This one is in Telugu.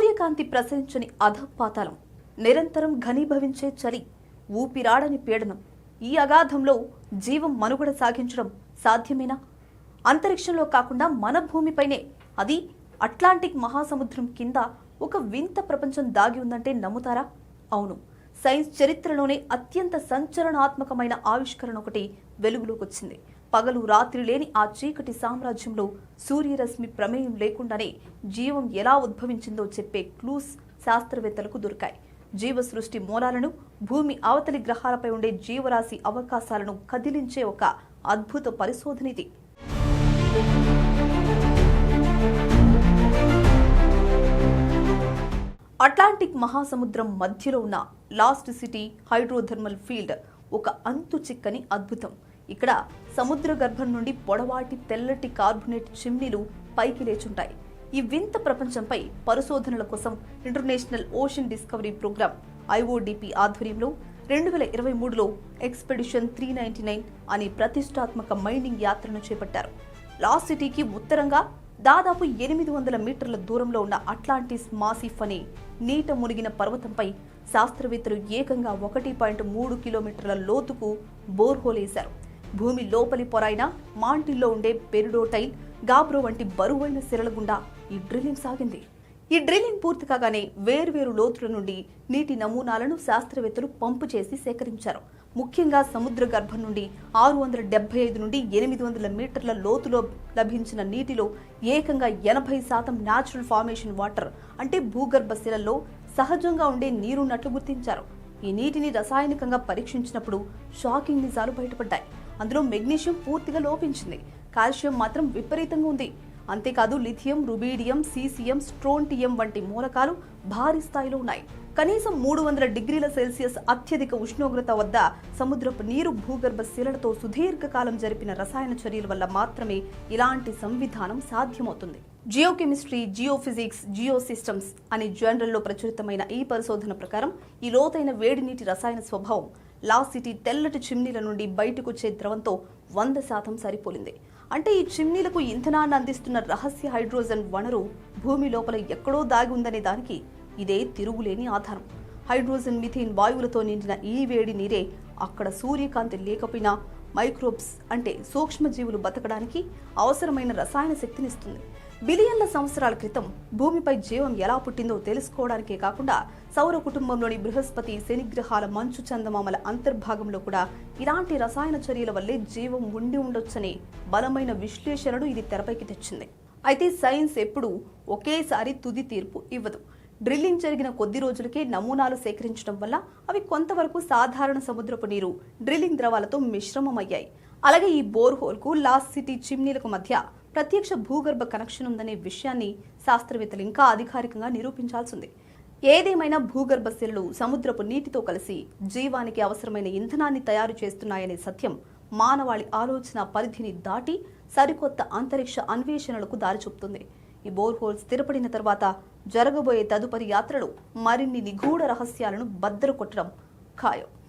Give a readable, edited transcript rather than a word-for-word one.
సూర్యకాంతి ప్రసరించని అధపాతాళం, నిరంతరం ఘనీభవించే చలి, ఊపిరాడని పీడనం. ఈ అగాధంలో జీవం మనుగడ సాగించడం సాధ్యమేనా? అంతరిక్షంలో కాకుండా మన భూమిపైనే, అది అట్లాంటిక్ మహాసముద్రం కింద ఒక వింత ప్రపంచం దాగి ఉందంటే నమ్ముతారా? అవును, సైన్స్ చరిత్రలోనే అత్యంత సంచలనాత్మకమైన ఆవిష్కరణ ఒకటి వెలుగులోకి వచ్చింది. పగలు రాత్రి లేని ఆ చీకటి సామ్రాజ్యంలో సూర్యరశ్మి ప్రమేయం లేకుండానే జీవం ఎలా ఉద్భవించిందో చెప్పే క్లూస్ శాస్త్రవేత్తలకు దొరికాయి. జీవ సృష్టి మూలాలను, భూమి అవతలి గ్రహాలపై ఉండే జీవరాశి అవకాశాలను కదిలించే ఒక అద్భుత పరిశోధన ఇది. అట్లాంటిక్ మహాసముద్రం మధ్యలో ఉన్న లాస్ట్ సిటీ హైడ్రోథర్మల్ ఫీల్డ్ ఒక అంతు చిక్కని అద్భుతం. ఇక్కడ సముద్ర గర్భం నుండి పొడవాటి తెల్లటి కార్బొనేట్ చిమ్నీలు పైకి లేచుంటాయి. ఈ వింత ప్రపంచంపై పరిశోధనల కోసం international ocean discovery programme IODP ఆధ్వర్యంలో 2023లో ఎక్స్పెడిషన్ 399 అనే ప్రతిష్టాత్మక మైనింగ్ యాత్రను చేపట్టారు. లాస్ట్ సిటీకి ఉత్తరంగా దాదాపు 800 మీటర్ల దూరంలో ఉన్న అట్లాంటిస్ మాసిఫ్ అనే నీట మునిగిన పర్వతంపై శాస్త్రవేత్తలు ఏకంగా 1.3 కిలోమీటర్ల లోతుకు బోర్హోల్ వేశారు. భూమి లోపలి పొరైన మాంటిల్లో ఉండే పెరిడోటైల్, గాబ్రో వంటి బరువైన శిలల గుండా ఈ డ్రిల్లింగ్ సాగింది. ఈ డ్రిల్లింగ్ పూర్తి కాగానే వేర్వేరు లోతుల నుండి నీటి నమూనాలను శాస్త్రవేత్తలు పంపు చేసి సేకరించారు. ముఖ్యంగా సముద్ర గర్భం నుండి 675 నుండి 800 మీటర్ల లోతులో లభించిన నీటిలో ఏకంగా 80% న్యాచురల్ ఫార్మేషన్ వాటర్, అంటే భూగర్భ శిలల్లో సహజంగా ఉండే నీరున్నట్లు గుర్తించారు. ఈ నీటిని రసాయనికంగా పరీక్షించినప్పుడు షాకింగ్ నిజాలు బయటపడ్డాయి. అందులో మెగ్నీషియం పూర్తిగా లోపించింది, కాల్షియం మాత్రం విపరీతంగా ఉంది. అంతేకాదు లిథియం, రుబీడియం, సీసియం, స్ట్రోంటియం వంటి మూలకాలు భారీ స్థాయిలో ఉన్నాయి. కనీసం 300 డిగ్రీల సెల్సియస్ అత్యధిక ఉష్ణోగ్రత వద్ద సముద్రపు నీరు, భూగర్భ శిలలతో సుదీర్ఘకాలం జరిపిన రసాయన చర్యల వల్ల మాత్రమే ఇలాంటి సంవిధానం సాధ్యమవుతుంది. జియోకెమిస్ట్రీ, జియోఫిజిక్స్, జియోసిస్టమ్స్ అనే జర్నల్లో ప్రచురితమైన ఈ పరిశోధన ప్రకారం ఈ లోతైన వేడి నీటి రసాయన స్వభావం లాస్ట్ సిటీ తెల్లటి చిమ్నీల నుండి బయటకొచ్చే ద్రవంతో 100% సరిపోలింది. అంటే ఈ చిమ్నీలకు ఇంధనాన్ని అందిస్తున్న రహస్య హైడ్రోజన్ వనరు భూమి లోపల ఎక్కడో దాగి ఉందనే దానికి ఇదే తిరుగులేని ఆధారం. హైడ్రోజన్, మిథేన్ వాయువులతో నిండిన ఈ వేడి నీరే అక్కడ సూర్యకాంతి లేకపోయినా మైక్రోబ్స్, అంటే సూక్ష్మజీవులు బతకడానికి అవసరమైన రసాయన శక్తినిస్తుంది. బిలియన్ల సంవత్సరాల క్రితం భూమిపై జీవం ఎలా పుట్టిందో తెలుసుకోవడానికే కాకుండా సౌర కుటుంబంలోని బృహస్పతి, శని గ్రహాల మంచు చందమామల అంతర్భాగంలో కూడా ఇలాంటి రసాయన చర్యల వల్లే జీవం ఉండి ఉండొచ్చనే బలమైన విశ్లేషణను ఇది తెరపైకి తెచ్చింది. అయితే సైన్స్ ఎప్పుడూ ఒకేసారి తుది తీర్పు ఇవ్వదు. డ్రిల్లింగ్ జరిగిన కొద్ది రోజులకే నమూనాలు సేకరించడం వల్ల అవి కొంతవరకు సాధారణ సముద్రపు నీరు, డ్రిల్లింగ్ ద్రవాలతో మిశ్రమమయ్యాయి. అలాగే ఈ బోర్హోల్కు లాస్ట్ సిటీ చిమ్నీలకు మధ్య ప్రత్యక్ష భూగర్భ కనెక్షన్ ఉందనే విషయాన్ని శాస్త్రవేత్తలు ఇంకా అధికారికంగా నిరూపించాల్సింది. ఏదేమైనా భూగర్భ శిలలు సముద్రపు నీటితో కలిసి జీవానికి అవసరమైన ఇంధనాన్ని తయారు చేస్తున్నాయనే సత్యం మానవాళి ఆలోచన పరిధిని దాటి సరికొత్త అంతరిక్ష అన్వేషణలకు దారి చూపుతుంది. ఈ బోర్హోల్ స్థిరపడిన తర్వాత జరగబోయే తదుపరి యాత్రలు మరిన్ని నిగూఢ రహస్యాలను బద్దలు కొట్టడం ఖాయం.